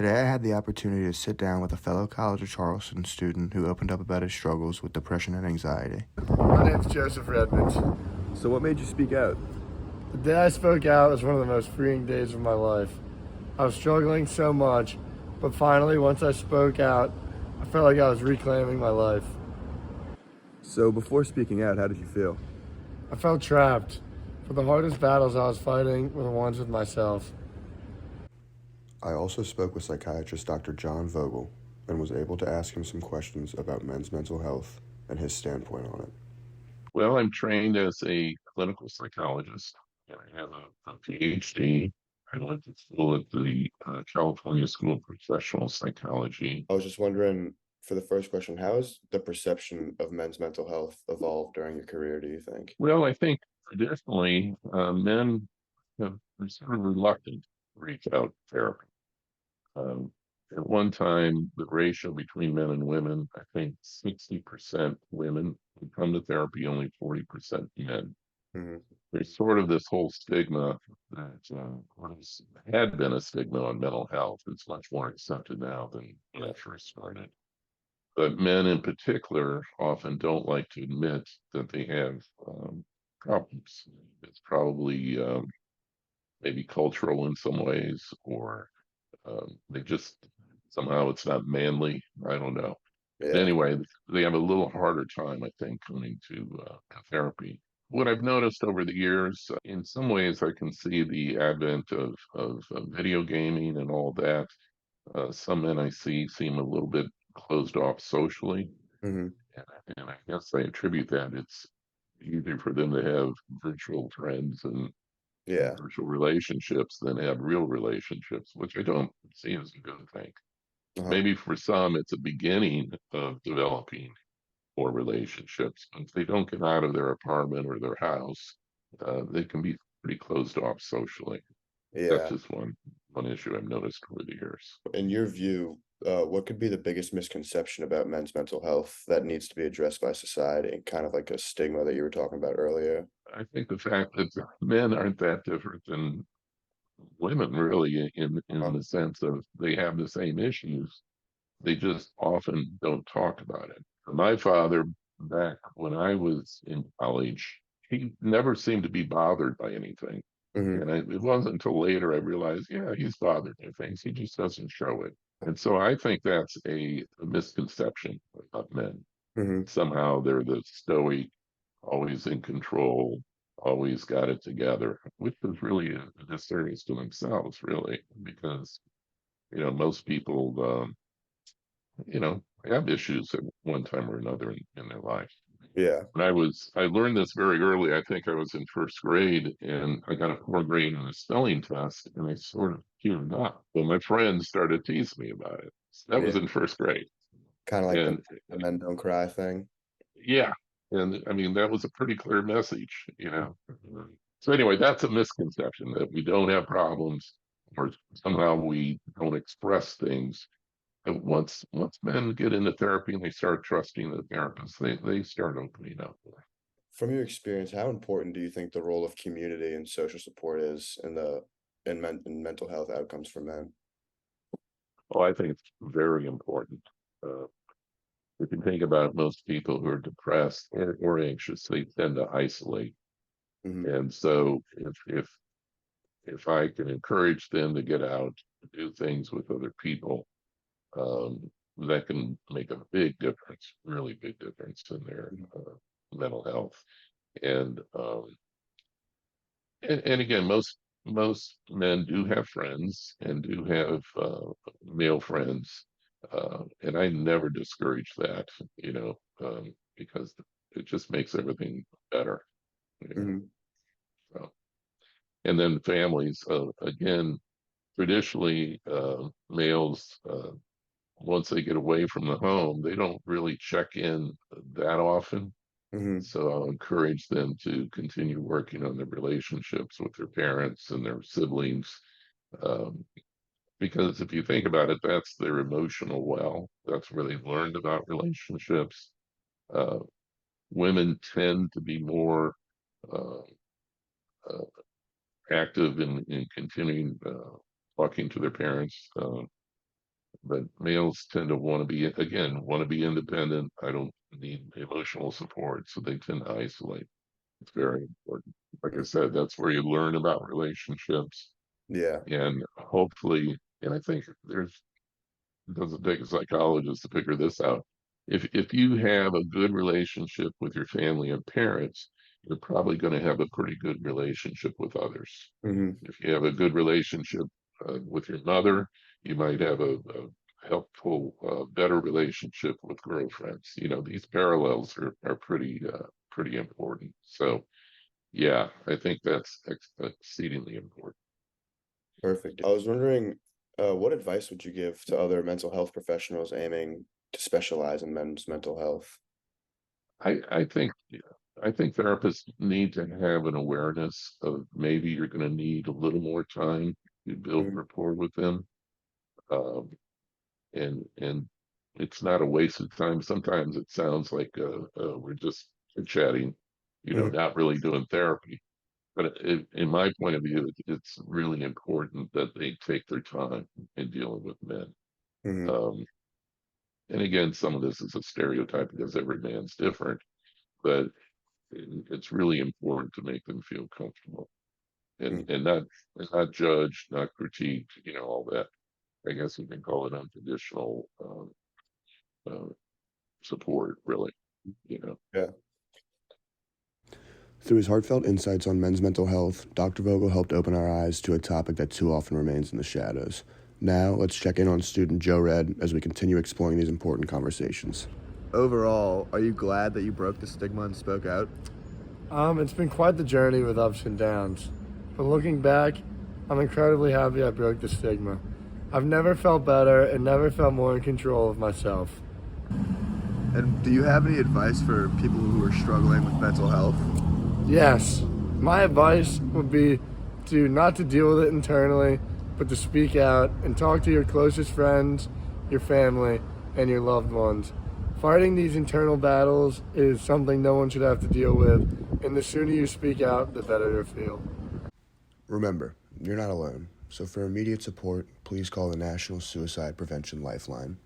Today I had the opportunity to sit down with a fellow College of Charleston student who opened up about his struggles with depression and anxiety. My name's Joseph Redmond. So what made you speak out? The day I spoke out was one of the most freeing days of my life. I was struggling so much, but finally, once I spoke out, I felt like I was reclaiming my life. So before speaking out, how did you feel? I felt trapped, for the hardest battles I was fighting were the ones with myself. I also spoke with psychiatrist Dr. John Vogel and was able to ask him some questions about men's mental health and his standpoint on it. Well, I'm trained as a clinical psychologist, and I have a PhD. I went to school at the California School of Professional Psychology. I was just wondering, for the first question, how has the perception of men's mental health evolved during your career, do you think? Well, I think traditionally men have been sort of reluctant to reach out to therapy. Um, at one time, the ratio between men and women, I think 60% women who come to therapy, only 40% men. Mm-hmm. There's sort of this whole stigma that had been a stigma on mental health. It's much more accepted now than when I first started. But men in particular often don't like to admit that they have problems. It's probably maybe cultural in some ways, or they just somehow it's not manly. I don't know. But Yeah. anyway, they have a little harder time, I think, coming to therapy. What I've noticed over the years, in some ways, I can see the advent of video gaming and all that. Some men I see seem a little bit closed off socially, Mm-hmm. and I guess I attribute that it's easier for them to have virtual friends and Yeah. virtual relationships than have real relationships, which I don't see as a good thing. Uh-huh. Maybe for some, it's a beginning of developing more relationships. If they don't get out of their apartment or their house, they can be pretty closed off socially. That's Yeah. just one issue I've noticed over the years. In your view, what could be the biggest misconception about men's mental health that needs to be addressed by society? Kind of like a stigma that you were talking about earlier. I think the fact that men aren't that different than women, really, in Uh, the sense of they have the same issues. They just often don't talk about it. My father, back when I was in college, he never seemed to be bothered by anything. mm-hmm. And it wasn't until later I realized, yeah, he's bothered by things. He just doesn't show it. And so I think that's a misconception about men. Mm-hmm. Somehow they're the stoic, always in control, always got it together, which is really a disservice to themselves, really, because most people have issues at one time or another in their life. Yeah. And I learned this very early. I think I was in first grade and I got a 4 grade on a spelling test and I sort of teared up. But my friends started teasing me about it. So that was Yeah. in first grade. Kind of like And the men don't cry thing. yeah, and I mean, that was a pretty clear message. So anyway, that's a misconception that we don't have problems or somehow we don't express things. And once men get into therapy and they start trusting the therapist, they start opening up. From your experience, how important do you think the role of community and social support is in mental health outcomes for men? Oh, I think it's very important. Uh, if you think about it, most people who are depressed or anxious, they tend to isolate. Mm-hmm. And so if I can encourage them to get out, do things with other people, that can make a big difference, really big difference in their mental health. And and again, most men do have friends and do have male friends, and I never discourage that, because it just makes everything better. You know? Mm-hmm. So, and then families, again, traditionally, males, once they get away from the home, they don't really check in that often. Mm-hmm. So I'll encourage them to continue working on their relationships with their parents and their siblings. Um, because if you think about it, that's their emotional well. That's where they learned about relationships. Uh, Women tend to be more uh, uh, active in continuing talking to their parents. but males tend to want to be, again, want to be independent. I don't need emotional support, so they tend to isolate. It's very important. Like I said, that's where you learn about relationships, Yeah. and hopefully, and I think it doesn't take a psychologist to figure this out. If you have a good relationship with your family and parents, you're probably going to have a pretty good relationship with others. Hmm. If you have a good relationship with your mother, you might have a helpful, better relationship with girlfriends. You know, these parallels are pretty important. So, yeah, I think that's exceedingly important. Perfect. I was wondering, what advice would you give to other mental health professionals aiming to specialize in men's mental health? I think I think therapists need to have an awareness of maybe you're going to need a little more time to build Hmm. rapport with them, um, and it's not a waste of time. Sometimes it sounds like we're just chatting, Hmm. not really doing therapy. But in my point of view, it's really important that they take their time in dealing with men. Hmm. Um, and again, some of this is a stereotype because every man's different, but it's really important to make them feel comfortable and Hmm. and not judge, not critique, all that. I guess we can call it unconditional uh, support, really. You know. Yeah. Through his heartfelt insights on men's mental health, Dr. Vogel helped open our eyes to a topic that too often remains in the shadows. Now, let's check in on student Joe Red as we continue exploring these important conversations. Overall, are you glad that you broke the stigma and spoke out? It's been quite the journey with ups and downs. But looking back, I'm incredibly happy I broke the stigma. I've never felt better and never felt more in control of myself. And do you have any advice for people who are struggling with mental health? Yes, my advice would be to not to deal with it internally, but to speak out and talk to your closest friends, your family, and your loved ones. Fighting these internal battles is something no one should have to deal with, and the sooner you speak out, the better you'll feel. Remember, you're not alone, so for immediate support, please call the National Suicide Prevention Lifeline.